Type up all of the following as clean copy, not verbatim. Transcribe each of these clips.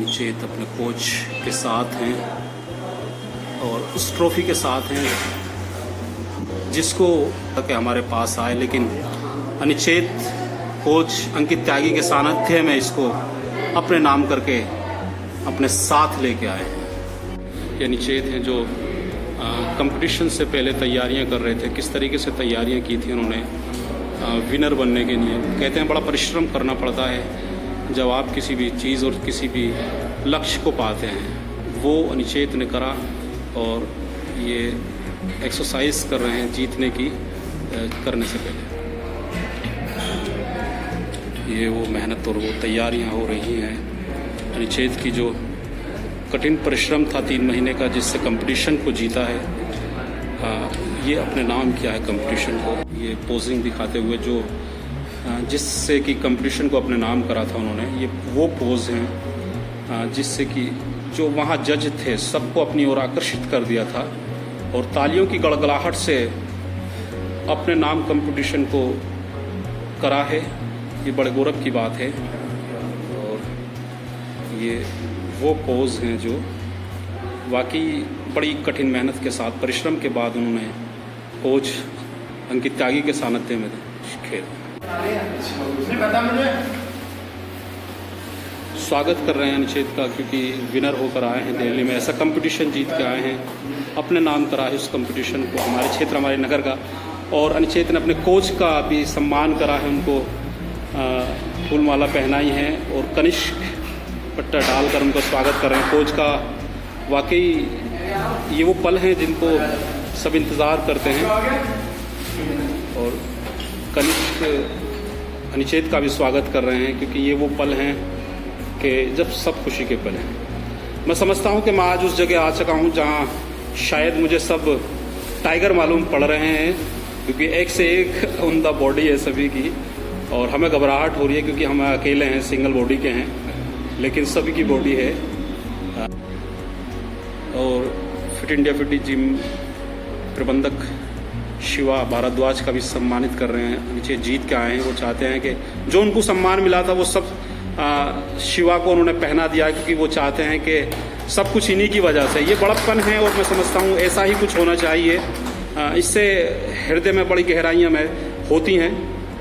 निचेत अपने कोच के साथ हैं और उस ट्रॉफी के साथ हैं जिसको कि हमारे पास आए, लेकिन अनिचेत कोच अंकित त्यागी के सानिध्य में इसको अपने नाम करके अपने साथ लेके आए हैं। ये अनिचेत हैं जो कंपटीशन से पहले तैयारियां कर रहे थे। किस तरीके से तैयारियां की थी उन्होंने विनर बनने के लिए। कहते हैं बड़ा परिश्रम करना पड़ता है जब आप किसी भी चीज़ और किसी भी लक्ष्य को पाते हैं। वो अनिचेत ने करा और ये एक्सरसाइज कर रहे हैं जीतने की करने से पहले। ये वो मेहनत और वो तैयारियां हो रही हैं। अनिचेत की जो कठिन परिश्रम था 3 महीने का, जिससे कंपटीशन को जीता है, ये अपने नाम किया है कंपटीशन को। ये पोजिंग दिखाते हुए जो जिससे कि कंपटीशन को अपने नाम करा था उन्होंने, ये वो पोज हैं जिससे कि जो वहाँ जज थे सबको अपनी ओर आकर्षित कर दिया था और तालियों की गड़गड़ाहट से अपने नाम कंपटीशन को करा है। ये बड़े गौरव की बात है। और ये वो पोज हैं जो वाकई बड़ी कठिन मेहनत के साथ परिश्रम के बाद उन्होंने कोच अंकित त्यागी के सानिध्य में खेल। स्वागत कर रहे हैं अनिचेत का, क्योंकि विनर होकर आए हैं दिल्ली में। ऐसा कंपटीशन जीत के आए हैं, अपने नाम करा है उस कंपटीशन को, हमारे क्षेत्र हमारे नगर का। और अनिचेत ने अपने कोच का भी सम्मान करा है, उनको फूलमाला पहनाई है और कनिष्क पट्टा डालकर उनका स्वागत कर रहे हैं कोच का। वाकई ये वो पल हैं जिनको सब इंतज़ार करते हैं। और कनिष्क अनिचेत का भी स्वागत कर रहे हैं, क्योंकि ये वो पल हैं कि जब सब खुशी के पल हैं। मैं समझता हूँ कि मैं आज उस जगह आ चुका हूँ जहाँ शायद मुझे सब टाइगर मालूम पड़ रहे हैं, क्योंकि एक से एक उमदा बॉडी है सभी की। और हमें घबराहट हो रही है क्योंकि हम अकेले हैं, सिंगल बॉडी के हैं, लेकिन सभी की बॉडी है। और फिट इंडिया फिट जिम प्रबंधक शिवा भारद्वाज का भी सम्मानित कर रहे हैं। नीचे जीत के आए हैं, वो चाहते हैं कि जो उनको सम्मान मिला था वो सब शिवा को उन्होंने पहना दिया, क्योंकि वो चाहते हैं कि सब कुछ इन्हीं की वजह से। ये बड़प्पन है और मैं समझता हूँ ऐसा ही कुछ होना चाहिए। इससे हृदय में बड़ी गहराइयाँ में होती हैं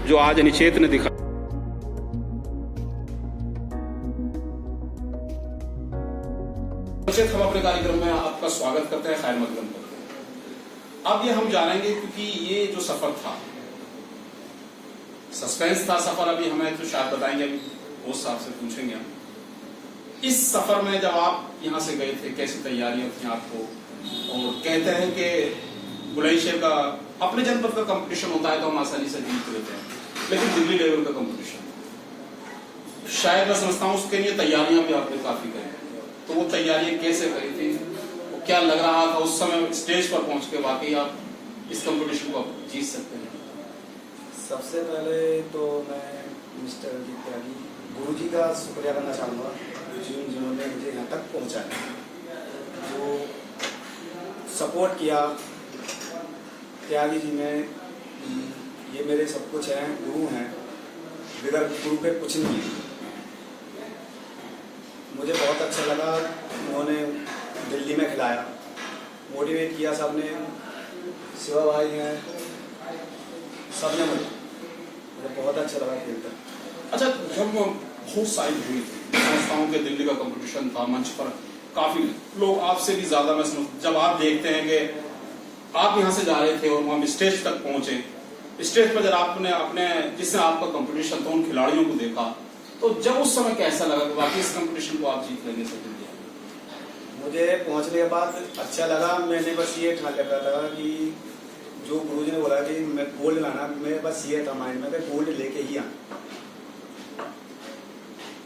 जो आज अनिचेत ने दिखा। हम अपने कार्यक्रम में आपका स्वागत करते हैं, खैर मकदम करते हैं। अब ये हम जानेंगे, क्योंकि ये जो सफर था, सस्पेंस था सफर। अभी हमें तो शायद बताएंगे, अभी वो साहब से पूछेंगे हम। इस सफर में जब आप यहाँ से गए थे, कैसी तैयारियां थी आपको? और कहते हैं कि बुलंदशहर का अपने जनपद का कंपटीशन होता है तो हम आसानी से जीत लेते हैं, लेकिन दिल्ली लेवल का कंपटीशन शायद मैं समझता हूँ उसके लिए तैयारियां भी आपने काफी करी। तो वो तैयारियां कैसे करी थी, वो क्या लग रहा था उस समय स्टेज पर पहुंच के वाकई आप इस कंपटीशन को आप जीत सकते हैं? सबसे पहले तो मैं मिस्टर अंकित त्यागी गुरु जी का शुक्रिया करना चाहूँगा, जिन्होंने मुझे यहाँ तक पहुँचाया, जो सपोर्ट किया। त्यागी जी ने, ये मेरे सब कुछ हैं, गुरु हैं, बगैर गुरु के कुछ नहीं है। मुझे बहुत अच्छा लगा, उन्होंने दिल्ली में खिलाया, मोटिवेट किया सबने, शिवा भाई हैं, सबने मुझे बहुत अच्छा लगा खेलकर। अच्छा, जब बहुत सारी हुई थी, संस्थाओं के दिल्ली का कंपटीशन था, मंच पर काफी लोग आपसे भी ज्यादा, मैं समझ, जब आप देखते हैं कि आप यहाँ से जा रहे थे और वहाँ स्टेज तक पहुंचे, स्टेज पर जब आपने अपने जिससे आपका कंपटीशन था उन खिलाड़ियों को देखा, तो जब उस समय कैसा लगा कि वाकई इस कंपटीशन को आप जीत लेंगे? सब मुझे पहुंचने के बाद अच्छा लगा। मैंने बस ये ठान रखा था कि जो गुरुजी ने बोला कि मैं गोल्ड लाना, मेरे बस ये था माइंड में कि गोल्ड लेके ही आना।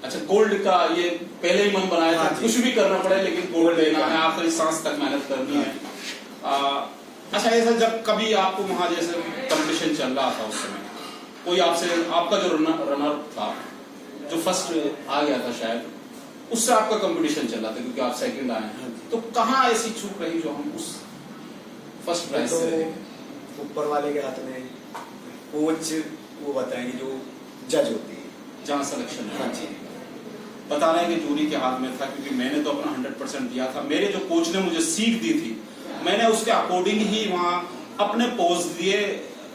अच्छा, गोल्ड का ये पहले ही मन बनाया था, कुछ भी करना पड़े लेकिन गोल्ड लेना है, आखिरी सांस तक मेहनत करनी है। अच्छा, ऐसा जब कभी आपको वहाँ जैसे कंपटीशन चल रहा था उस समय, कोई आपसे, आपका जो रनर था जो फर्स्ट आ गया था शायद, उससे आपका कंपटीशन चल रहा था क्योंकि आप सेकंड आए हैं, तो कहाँ ऐसी चूक रही जो हम उस फर्स्ट प्राइज से रहे? ऊपर वाले के हाथ में, कोच वो बताएंगे, जो जज होती है जहाँ सिलेक्शन। हाँ जी, बता रहे हैं कि जूरी के हाथ में था, क्योंकि मैंने तो अपना 100% दिया था। मेरे जो कोच ने मुझे सीख दी थी, मैंने उसके अकॉर्डिंग ही वहाँ अपने पोज दिए,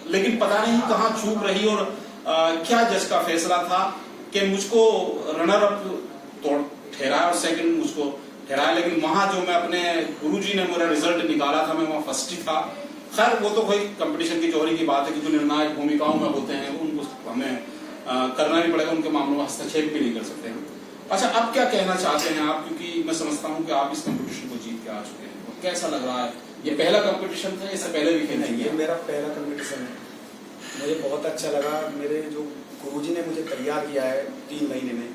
लेकिन पता नहीं कहाँ चूक रही और क्या जज का फैसला था कि मुझको रनर अप ठहराया और सेकंड मुझको ठहराया। लेकिन वहाँ जो मैं अपने गुरुजी ने मेरा रिजल्ट निकाला था, मैं वहाँ फर्स्ट ही था। खैर वो तो कोई कंपटीशन की जोरी की बात है कि जो निर्णायक भूमिकाओं में होते हैं उनको हमें करना भी पड़ेगा, उनके मामलों में हस्तक्षेप भी नहीं कर सकते हैं। अच्छा, अब क्या कहना चाहते हैं आप, क्योंकि मैं समझता हूँ कि आप इस कंपटीशन को जीत के आ चुके हैं, कैसा लग रहा है? ये पहला कंपटीशन था, इससे पहले भी खेला? ये मेरा पहला कंपटीशन है। मुझे बहुत अच्छा लगा। मेरे जो गुरुजी ने मुझे तैयार किया है 3 महीने में,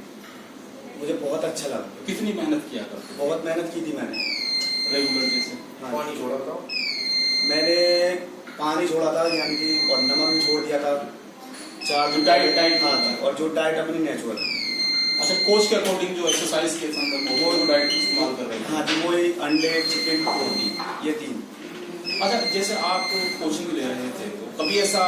मुझे बहुत अच्छा लगा। कितनी मेहनत किया करते? बहुत मेहनत की थी मैंने, रेगुलर जैसे। पानी छोड़ा बताओ, मैंने पानी छोड़ा था यानी कि, और नमक भी छोड़ दिया था। 4 डाइट हाँ जी, और जो डाइट अपनी नेचुरल। अच्छा, कोच के अकॉर्डिंग जो एक्सरसाइज के संदर्भ में वो डाइट इस्तेमाल कर रहे हैं? हाँ जी, वो एक अंडे, चिकन, रोटी, ये 3। अच्छा, जैसे आप कोचिंग ले रहे थे तो कभी ऐसा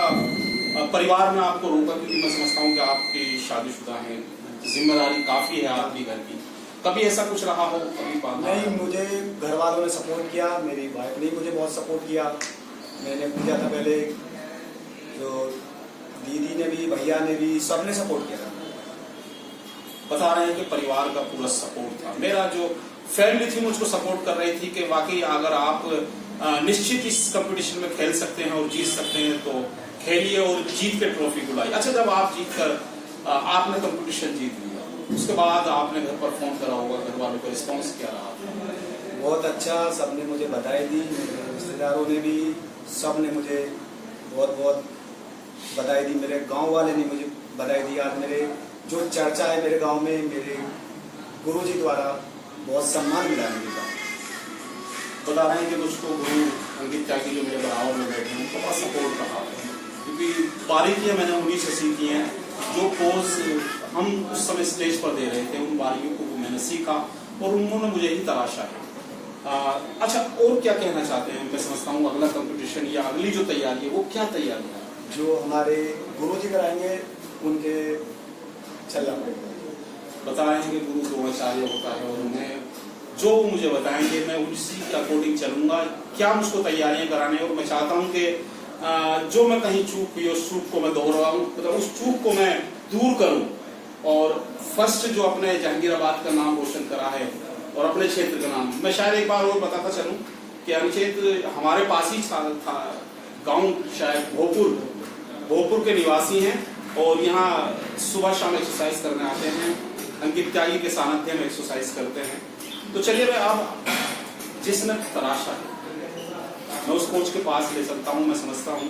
परिवार में आपको रोका? क्योंकि मैं समझता हूँ कि आपकी शादीशुदा हैं, जिम्मेदारी काफी है आपकी घर की, कभी ऐसा कुछ रहा हो? कभी नहीं, मुझे घर वालों ने सपोर्ट किया, मेरी वाइफ ने मुझे बहुत सपोर्ट किया। मैंने पूछा था पहले, जो दीदी ने भी, भैया ने भी, सबने सपोर्ट किया था। बता रहे हैं कि परिवार का पूरा सपोर्ट था। मेरा जो फैमिली थी मुझको सपोर्ट कर रही थी कि वाकई अगर आप निश्चित इस कंपटीशन में खेल सकते हैं और जीत सकते हैं तो खेलिए और जीत के ट्रॉफी को लाइए। अच्छा, जब आप जीत कर आपने कंपटीशन जीत लिया, उसके बाद आपने घर पर फोन करा होगा, घर वालों का रिस्पॉन्स क्या रहा? बहुत अच्छा, सबने मुझे बधाई दी, मेरे रिश्तेदारों ने भी, सब ने मुझे बहुत बहुत बधाई दी। मेरे गांव वाले ने मुझे बधाई दी। आज मेरे जो चर्चा है मेरे गांव में, मेरे गुरुजी द्वारा बहुत सम्मान मिला है मेरे गाँव। बता रहे हैं कि मुझको गुरु अंकित त्यागी जो मेरे बराबर में बैठे हैं उनका सपोर्ट रहा, क्योंकि बारीकियाँ मैंने उन्हीं से सीखी हैं। जो पोज हम उस समय स्टेज पर दे रहे थे, उन बारीकियों को मैंने सीखा और उन्होंने मुझे ही तराशा है। अच्छा, और क्या कहना चाहते हैं? मैं समझता हूँ अगला कंपटीशन या अगली जो तैयारी है वो क्या तैयारी है? जो हमारे गुरुजी कराएंगे उनके चलना पड़ेगा। बताएं कि गुरु द्रोणाचार्य होता है और उन्हें जो मुझे बताएंगे मैं उसी के अकॉर्डिंग चलूंगा। क्या मुझको तैयारियां कराने, और मैं चाहता हूं कि जो मैं कहीं चूक हुई उस चूक को मैं दोहराऊं, मतलब उस चूक को मैं दूर करूं और फर्स्ट जो अपने जहांगीराबाद का नाम रोशन करा है और अपने क्षेत्र का नाम, मैं शायद एक बार और बताता चलूं कि अनुच्छेद हमारे पास ही था गाँव, शायद भोपुर के निवासी हैं और यहाँ सुबह शाम एक्सरसाइज करने आते हैं। अंकित त्यागी के सानिध्य में एक्सरसाइज करते हैं। तो चलिए, मैं अब जिसने तराशा है मैं उस कोच के पास ले सकता हूँ। मैं समझता हूँ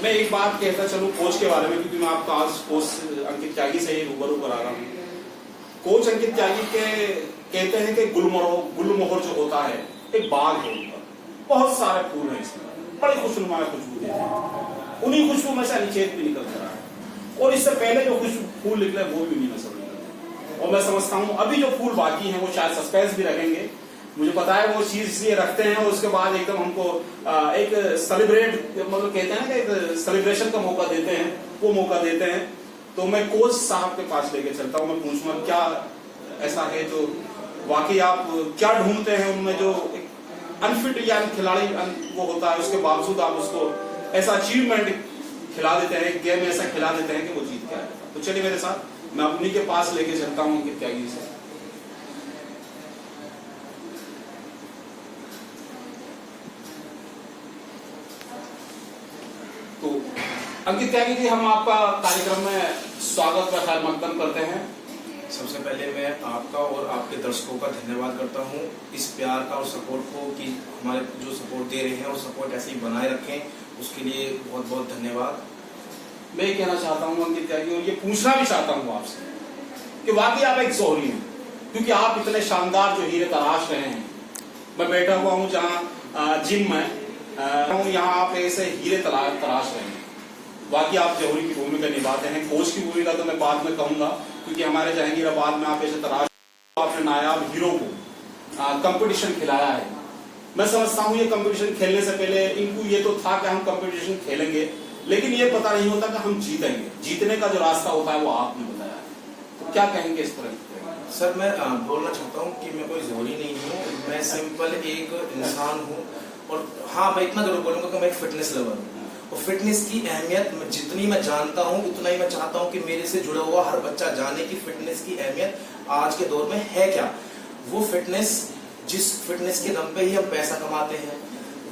मैं एक बात कहता चलूँ कोच के बारे में, क्योंकि मैं आपका आज कोच अंकित त्यागी से ही रूबरू करा रहा हूँ। कोच अंकित त्यागी के कहते हैं कि गुलमोहर जो होता है एक बाग है, उनका बहुत सारे फूल हैं, इसमें बड़ी खुशनुमा खुशबू देते हैं, उन्हीं खुशबू में से अनिचेत भी निकल रहा है और इससे पहले जो खुशबू फूल निकले वो भी नहीं नजर निकलते। और मैं समझता हूँ अभी जो फूल बाकी हैं वो शायद सस्पेंस भी रखेंगे, मुझे पता है वो चीज इसलिए रखते हैं और उसके बाद एकदम हमको एक सेलिब्रेट, मतलब कहते हैं ना कि एक सेलिब्रेशन का मौका देते हैं, वो मौका देते हैं। तो मैं कोच साहब के पास लेके चलता हूँ, मैं पूछूंगा क्या ऐसा है जो वाकई आप क्या ढूंढते हैं उनमें, जो अनफिट या खिलाड़ी वो होता है उसके बावजूद आप उसको ऐसा अचीवमेंट खिला देते हैं, गेम ऐसा खिला देते हैं कि वो जीत के आए। तो चलिए मेरे साथ, मैं अपनी के पास लेके चलता हूँ अंकित त्यागी से। तो अंकित त्यागी जी, हम आपका कार्यक्रम में स्वागत व खैर मकदम करते हैं। सबसे पहले मैं आपका और आपके दर्शकों का धन्यवाद करता हूं इस प्यार का और सपोर्ट को, कि हमारे जो सपोर्ट दे रहे हैं और सपोर्ट ऐसे ही बनाए रखें, उसके लिए बहुत बहुत धन्यवाद। मैं ये कहना चाहता हूँ अंकित त्यागी, और ये पूछना भी चाहता हूँ आपसे कि वाकई आप एक जोहरी हैं, क्योंकि आप इतने शानदार जो हीरे तलाश रहे हैं। मैं बैठा हुआ हूँ जहाँ जिम में यहाँ आप ऐसे हीरे तलाश रहे हैं। बाकी आप जौहरी की भूमिका निभाते हैं, कोच की भूमिका तो मैं बाद में कहूंगा, क्योंकि हमारे जहांगीराबाद में आप ऐसे तलाश, आपने नायाब हीरो को कंपटीशन खिलाया है। मैं समझता हूँ ये कंपटीशन खेलने से पहले इनको ये तो था कि हम कंपटीशन खेलेंगे, लेकिन ये पता नहीं होता कि हम जीतेंगे। जीतने का जो रास्ता होता है वो आपने बताया। तो क्या कहेंगे इस पर? सर मैं बोलना चाहता हूँ कि मैं कोई जोरी नहीं हूँ, मैं सिंपल एक इंसान हूँ। और हाँ, मैं इतना जरूर बोलूँगा कि मैं एक फिटनेस लवर हूँ, और फिटनेस की अहमियत जितनी मैं जानता हूँ उतना ही मैं चाहता हूँ कि मेरे से जुड़ा हुआ हर बच्चा जाने कि फिटनेस की अहमियत आज के दौर में है क्या। वो फिटनेस जिस फिटनेस के दम पे ही हम पैसा कमाते हैं,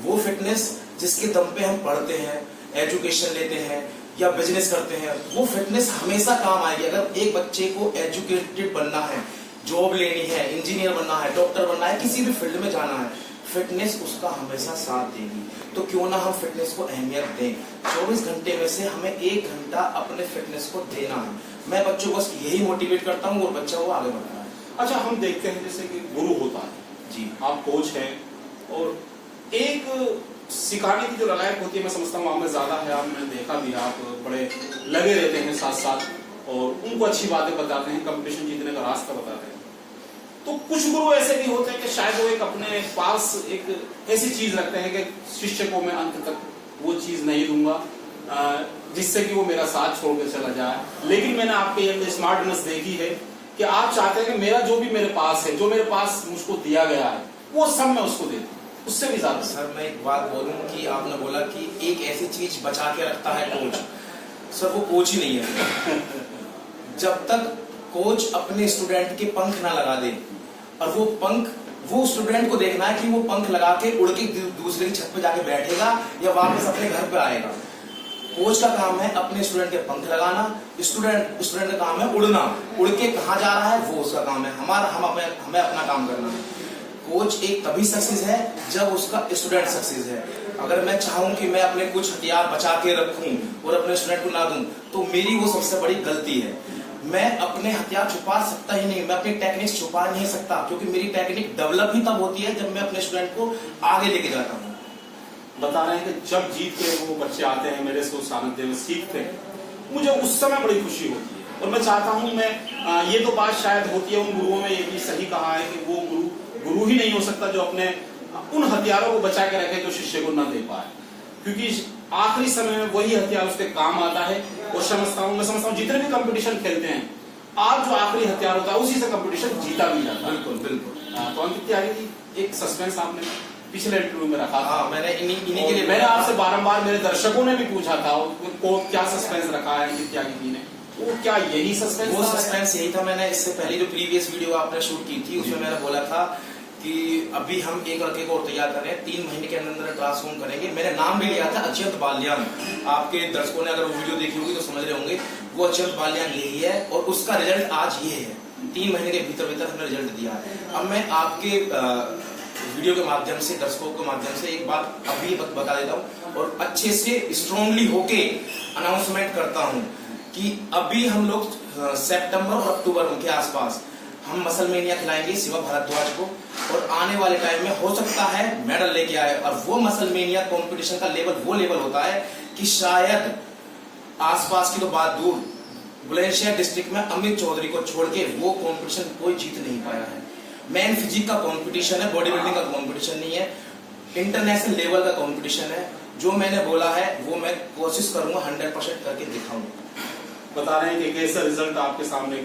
वो फिटनेस जिसके दम पे हम पढ़ते हैं, एजुकेशन लेते हैं या बिजनेस करते हैं, वो फिटनेस हमेशा काम आएगी। अगर एक बच्चे को एजुकेटेड बनना है, जॉब लेनी है, इंजीनियर बनना है, डॉक्टर बनना है, किसी भी फील्ड में जाना है, फिटनेस उसका हमेशा साथ देगी। तो क्यों ना हम फिटनेस को अहमियत दें। 24 घंटे में से हमें 1 घंटा अपने फिटनेस को देना है। मैं बच्चों को बस यही मोटिवेट करता हूँ और बच्चा वो आगे बढ़ता है। अच्छा, हम देखते हैं जैसे कि गुरु होता है जी, आप कोच हैं, और एक सिखाने की जो ललायक होती है, मैं समझता हूँ आप में ज्यादा है। आपने देखा भी, आप बड़े लगे रहते हैं साथ साथ, और उनको अच्छी बातें बताते हैं, कंपटीशन जीतने का रास्ता बताते हैं। तो कुछ गुरु ऐसे भी होते हैं कि शायद वो एक अपने पास एक ऐसी चीज रखते हैं कि शिष्य को मैं अंत तक वो चीज नहीं दूंगा जिससे कि वो मेरा साथ छोड़ के चला जाए। लेकिन मैंने आपके अंदर स्मार्टनेस देखी है कि आप चाहते हैं कि मेरा जो भी मेरे पास है, जो मेरे पास मुझको दिया गया है, वो सब मैं उसको दे दूं, उससे भी ज्यादा। सर मैं एक बात बोलूं कि आपने बोला कि एक ऐसी चीज बचा के रखता है कोच। सर वो कोच ही नहीं है। जब तक कोच अपने स्टूडेंट के पंख ना लगा दे, और वो पंख वो स्टूडेंट को देखना है कि वो पंख लगा के उड़ के दूसरे की छत पे जाके बैठेगा या वापस अपने घर पे आएगा। कोच का काम है अपने स्टूडेंट के पंख लगाना, स्टूडेंट का काम है उड़ना। उड़ के कहाँ जा रहा है वो उसका काम है, हमें अपना काम करना है। कोच एक तभी सक्सेस है जब उसका स्टूडेंट सक्सेस है। अगर मैं चाहूं कि मैं अपने कुछ हथियार बचा के रखूं और अपने स्टूडेंट को ना दूं, तो मेरी वो सबसे बड़ी गलती है। मैं अपने हथियार छुपा सकता ही नहीं, मैं अपनी टेक्निक्स छुपा नहीं सकता, क्योंकि मेरी टेक्निक डेवलप ही तब होती है जब मैं अपने स्टूडेंट को आगे लेके जाता हूँ। बता रहे हैं कि जब जीत के वो बच्चे आते हैं मेरे से, सानिध्य में सीखते हैं, मुझे उस समय बड़ी खुशी होती है। और मैं चाहता हूँ, मैं ये तो बात शायद होती है उन गुरुओं में, ये भी सही कहा है कि वो गुरु ही नहीं हो सकता जो अपने उन हथियारों को बचा के रखे जो शिष्य को न दे पाए, क्योंकि आखिरी समय में वही हथियार उसके काम आता है। और मैं समझता हूँ जितने भी कंपटीशन खेलते हैं, आज जो आखिरी हथियार होता है उसी से कंपटीशन जीता भी जाता है। बिल्कुल बिल्कुल। तो अंकित त्यागी जी, एक सस्पेंस आपने पिछले इंटरव्यू में रखा था। मैंने इन्हीं के लिए मैंने आपसे बारंबार, मेरे दर्शकों ने भी पूछा था को क्या सस्पेंस रखा है अंकित त्यागी जी ने, वो क्या यही सस्पेंस? वो सस्पेंस यही था। मैंने इससे पहले जो प्रीवियस वीडियो आपने शूट की थी उसमें मैंने बोला था कि अभी हम एक लड़के को और तैयार कर रहे हैं, 3 महीने के अंदर ट्रांसफॉर्म करेंगे। मैंने नाम भी लिया था अत्यंत बाल्यान। आपके दर्शकों ने अगर वो वीडियो देखी होगी तो समझ रहे होंगे, वो अत्यंत बाल्यान यही है और उसका रिजल्ट आज ये है। 3 महीने के भीतर हमने रिजल्ट दिया है। अब मैं आपके वीडियो के माध्यम से, दर्शकों के माध्यम से एक बात अभी बता देता हूँ और अच्छे से स्ट्रांगली होके अनाउंसमेंट करता हूँ कि अभी हम लोग सितंबर और अक्टूबर के आसपास हम मसलमेनिया खिलाएंगे शिवा भारद्वाज को, और आने वाले टाइम में हो सकता है मेडल लेके आए। और वो मसलमेनिया कंपटीशन का लेवल वो लेवल होता है कि शायद आसपास की तो बात दूर, बुलंदशहर डिस्ट्रिक्ट में अमित चौधरी को छोड़ के वो कंपटीशन कोई जीत नहीं पाया है। मैन फिजिक का कंपटीशन है, बॉडी बिल्डिंग का कंपटीशन नहीं है, इंटरनेशनल लेवल का कंपटीशन है। जो मैंने बोला है वो मैं कोशिश करूंगा 100% करके दिखाऊंगा। बता रहे हैं कि कैसा रिजल्ट आपके सामने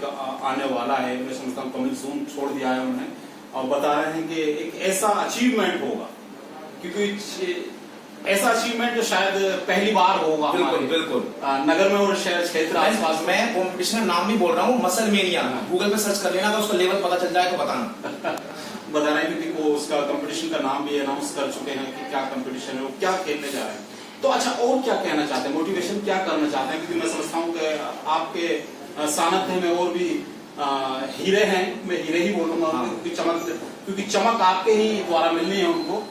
आने वाला है। मैं समझता हूँ कमिंग सून छोड़ दिया है उन्होंने, और बता रहे हैं कि एक ऐसा अचीवमेंट होगा, क्योंकि ऐसा अचीवमेंट जो शायद पहली बार होगा बिल्कुल नगर में और शहर क्षेत्र आसपास। मैं कंपटीशन का नाम नहीं बोल रहा हूँ, मसलमेनिया गूगल पे सर्च कर लेना, अगर उसका लेवल पता चल जाए तो बताना। बता रहे हैं क्योंकि वो उसका कंपटीशन का नाम भी अनाउंस कर चुके हैं कि क्या कंपटीशन है, वो क्या खेलने जा रहे हैं। तो अच्छा, और क्या कहना चाहते हैं, मोटिवेशन क्या करना चाहते हैं? क्योंकि मैं समझता हूँ कि आपके सानिध्य में और भी हीरे हैं, मैं हीरे ही बोलूंगा, क्योंकि चमक आपके ही द्वारा मिलनी है उनको।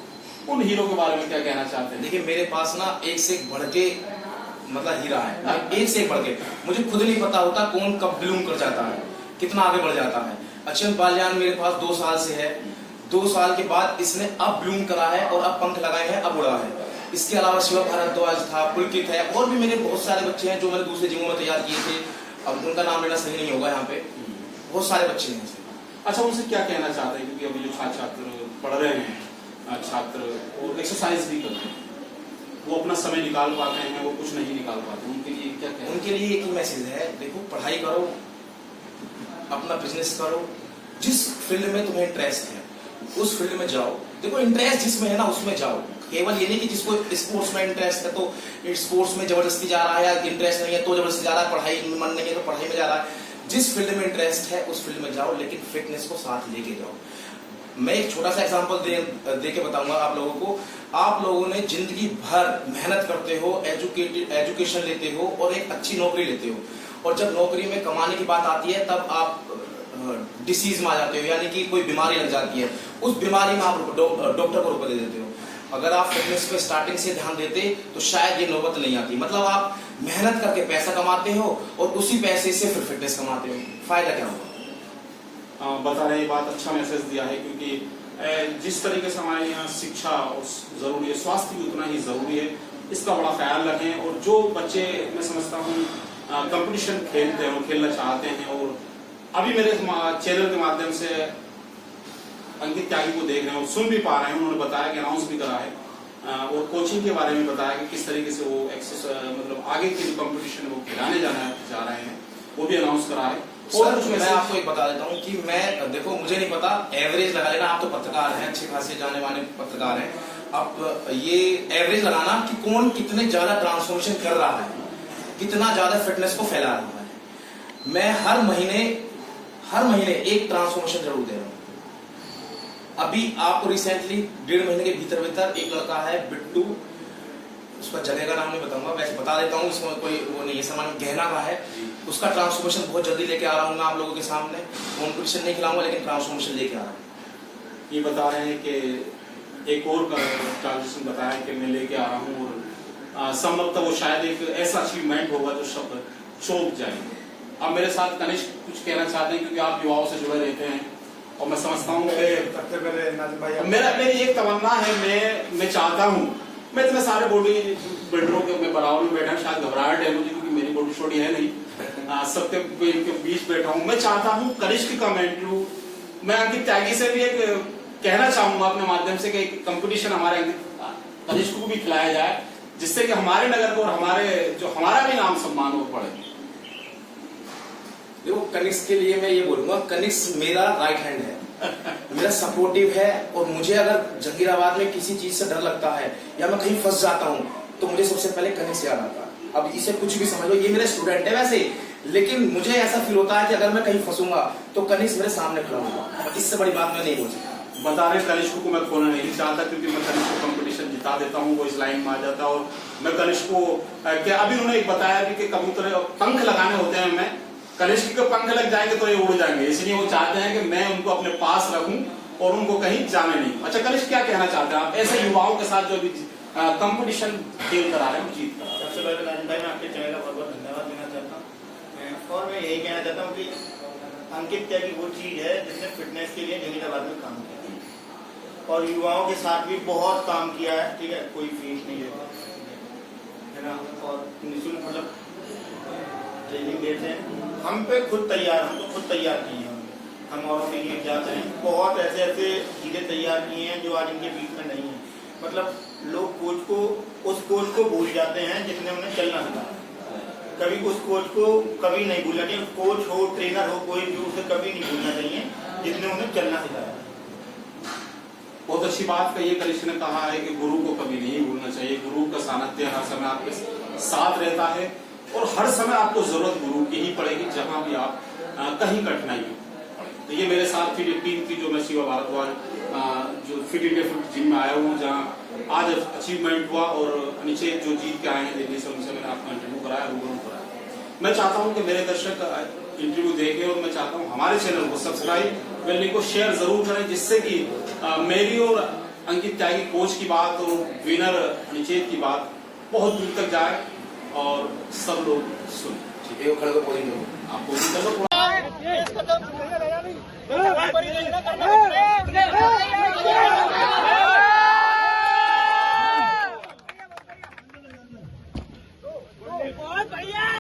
उन हीरो के बारे में क्या कहना चाहते हैं? देखिए मेरे पास ना एक से एक बढ़ के मतलब हीरा है, एक से एक बढ़ के। मुझे खुद नहीं पता होता कौन कब ब्लूम कर जाता है, कितना आगे बढ़ जाता है। अत्यंत बाल्यान मेरे पास 2 साल से है, 2 साल के बाद इसने अब ब्लूम करा है और अब पंख लगाए हैं, अब उड़ा है। इसके अलावा शिवा भारद्वाज था, पुलकित है, और भी मेरे बहुत सारे बच्चे हैं जो मैंने दूसरे जिमों में तैयार किए थे। अब उनका नाम लेना सही नहीं होगा यहाँ पे, बहुत सारे बच्चे हैं। अच्छा, उनसे क्या कहना चाहते हैं? क्योंकि अभी जो छात्र पढ़ रहे हैं, छात्र और एक्सरसाइज भी करते हैं, वो अपना समय निकाल पाते हैं, वो कुछ नहीं निकाल पाते, उनके लिए क्या कहना? उनके लिए एक ही मैसेज है, देखो पढ़ाई करो, अपना बिजनेस करो, जिस फील्ड में तुम्हें इंटरेस्ट है उस फील्ड में जाओ। देखो इंटरेस्ट जिसमें है ना उसमें जाओ, केवल ये नहीं कि जिसको स्पोर्ट्स में इंटरेस्ट है तो स्पोर्ट्स में जबरदस्ती जा रहा है, या इंटरेस्ट नहीं है तो जबरदस्ती जा रहा है, पढ़ाई में मन नहीं है तो पढ़ाई में जा रहा है। जिस फील्ड में इंटरेस्ट है उस फील्ड में जाओ, लेकिन फिटनेस को साथ लेके जाओ। मैं एक छोटा सा एग्जांपल दे के बताऊंगा आप लोगों को। आप लोगों ने जिंदगी भर मेहनत करते हो, एजुकेशन लेते हो और एक अच्छी नौकरी लेते हो, और जब नौकरी में कमाने की बात आती है तब आप डिसीज में आ जाते हो, यानी कि कोई बीमारी लग जाती है, उस बीमारी में आप डॉक्टर को रुपए दे देते हो। अगर आप फिटनेस पे स्टार्टिंग से ध्यान देते तो शायद ये नौबत नहीं आती। मतलब आप मेहनत करके पैसा कमाते हो और उसी पैसे से फिर फिटनेस कमाते हो, फायदा क्या होगा? बता रहे बात अच्छा मैसेज दिया है, क्योंकि जिस तरीके से हमारे यहाँ शिक्षा जरूरी है, स्वास्थ्य भी उतना ही जरूरी है, इसका बड़ा ख्याल रखें। और जो बच्चे मैं समझता हूँ कंपटीशन खेलते हैं और खेलना चाहते हैं, और अभी मेरे चैनल के माध्यम से अंकित त्यागी को देख रहे हैं और सुन भी पा रहे हैं, उन्होंने बताया कि अनाउंस भी करा है और कोचिंग के बारे में बताया कि किस तरीके से वो मतलब आगे के जो कंपटीशन है वो खिलाने जा रहे हैं, वो भी अनाउंस करा है। और कुछ मैं आपको एक बता देता हूँ कि मैं देखो मुझे नहीं पता, एवरेज लगा लेना, आप तो पत्रकार हैं, अच्छे खासे जाने माने पत्रकार हैं, आप ये एवरेज लगाना कि कौन कितने ज्यादा ट्रांसफॉर्मेशन कर रहा है, कितना ज्यादा फिटनेस को फैला रहा है। मैं हर महीने एक ट्रांसफॉर्मेशन जरूर दे रहा हूँ। अभी आपको रिसेंटली 1.5 महीने के भीतर एक लड़का है बिट्टू, उसका जगह का नाम नहीं बताऊंगा, वैसे बता देता हूँ, इसमें कोई वो नहीं है, सामान गहना का है, उसका ट्रांसफॉर्मेशन बहुत जल्दी लेके आ रहा हूँ मैं आप लोगों के सामने। कॉम्पिटिशन नहीं खिलाऊंगा लेकिन ट्रांसफॉर्मेशन लेके आ रहा हूँ। ये बता रहे हैं कि एक और ट्रांजिशन बताया कि मैं लेके आ रहा हूँ, और संभवतः वो शायद एक ऐसा अचीवमेंट होगा जो सब चौंक जाएंगे। अब मेरे साथ कनिष्क कुछ कहना चाहते हैं, क्योंकि आप युवाओं से जुड़े रहते हैं, और मैं समझता हूँ कि मेरी एक तमन्ना है, मैं चाहता हूँ, मैं इतने सारे बॉडी बिल्डरों के मैं बराबर में बैठा, शायद घबराहट है मुझे क्योंकि मेरी बॉडी छोटी है नहीं, सबके बीच बैठा हूँ। मैं चाहता हूँ कनिष्क का मैं इंटरव्यू, मैं अंकित त्यागी से भी एक कहना चाहूंगा अपने माध्यम से कि एक कंपटीशन हमारे कनिष्क को भी खिलाया जाए, जिससे कि हमारे नगर को और हमारा भी नाम सम्मान हो पड़े। देखो कनिष्क के लिए मैं ये बोलूंगा, कनिष्क मेरा राइट हैंड है, मेरा सपोर्टिव है, और मुझे अगर जहांगीराबाद में किसी चीज से डर लगता है या मैं कहीं फंस जाता हूँ तो मुझे सबसे पहले कनिष्क याद आता है। अब इसे कुछ भी समझ लो, ये मेरे स्टूडेंट है वैसे, लेकिन मुझे ऐसा फील होता है कि अगर मैं कहीं फंसूंगा तो कनिष्क मेरे सामने खड़ा होगा। इससे बड़ी बात मैं नहीं बोल सकता। बता रहे कनिष्क को मैं खोना नहीं चाहता, क्योंकि मैं कनिष्क को कंपटीशन जिता देता हूँ, वो इस लाइन में आ जाता है। और मैं कनिष्क को क्या अभी उन्होंने एक बताया कि कबूतर पंख लगाने होते हैं, मैं कनिष्क के पंख लग जाएंगे तो ये उड़ जाएंगे, इसलिए वो चाहते हैं कि मैं उनको अपने पास रखूं और उनको कहीं जाने नहीं। अच्छा कनिष्क क्या कहना चाहते हैं आप ऐसे युवाओं के साथ जो अभी कंपटीशन खेल कर आ रहे हैं, जीत कर? सबसे पहले राजन भाई मैं आपके चैनल का बहुत बहुत धन्यवाद देना चाहता हूँ, और मैं यही कहना चाहता हूँ कि अंकित त्यागी वो चीज़ है जिसने फिटनेस के लिए जहांगीराबाद में काम किया और युवाओं के साथ भी बहुत काम किया है, ठीक है, कोई फीस नहीं लेता है ना, और निःशुल्क मतलब ट्रेनिंग देते हैं। हम पे खुद तैयार, हम तो खुद तैयार किए हैं, हम औरों के लिए क्या करें, बहुत ऐसे ऐसे चीज़ें तैयार किए हैं जो आज इनके बीच में नहीं है। मतलब लोग उस कोच को भूल जाते हैं जिसने उन्हें चलना सिखाया, कभी उस कोच को कभी नहीं भूलना चाहिए। कोच हो, ट्रेनर हो, कोई भी, उसे कभी नहीं भूलना चाहिए जिसने उन्हें चलना सिखाया। बहुत अच्छी बात कही है, कनिष्क ने कहा है कि गुरु को कभी नहीं भूलना चाहिए। गुरु का सानिध्य हर समय आपके साथ रहता है और हर समय आपको जरूरत गुरु की ही पड़ेगी, जहां भी आप कहीं कठिनाई हो। तो ये मेरे साथ फिर टीम थी जो मैं शिवा भारद्वाज जो फिट इंडिया फिट जिम में आया हूँ, जहाँ आज अचीवमेंट हुआ, और नीचे जो जीत के आए हैं दिल्ली से, उनसे मैंने आपका इंटरव्यू कराया, रूबरू कराया। मैं चाहता हूँ कि मेरे दर्शक इंटरव्यू देखें, और मैं चाहता हूँ हमारे चैनल को सब्सक्राइब, बेल को शेयर जरूर करें, जिससे कि मेरी और अंकित त्यागी कोच की बात और विनर निचेत की बात बहुत दूर तक जाए और सब लोग सुने। ठीक है, खड़े हो, आपको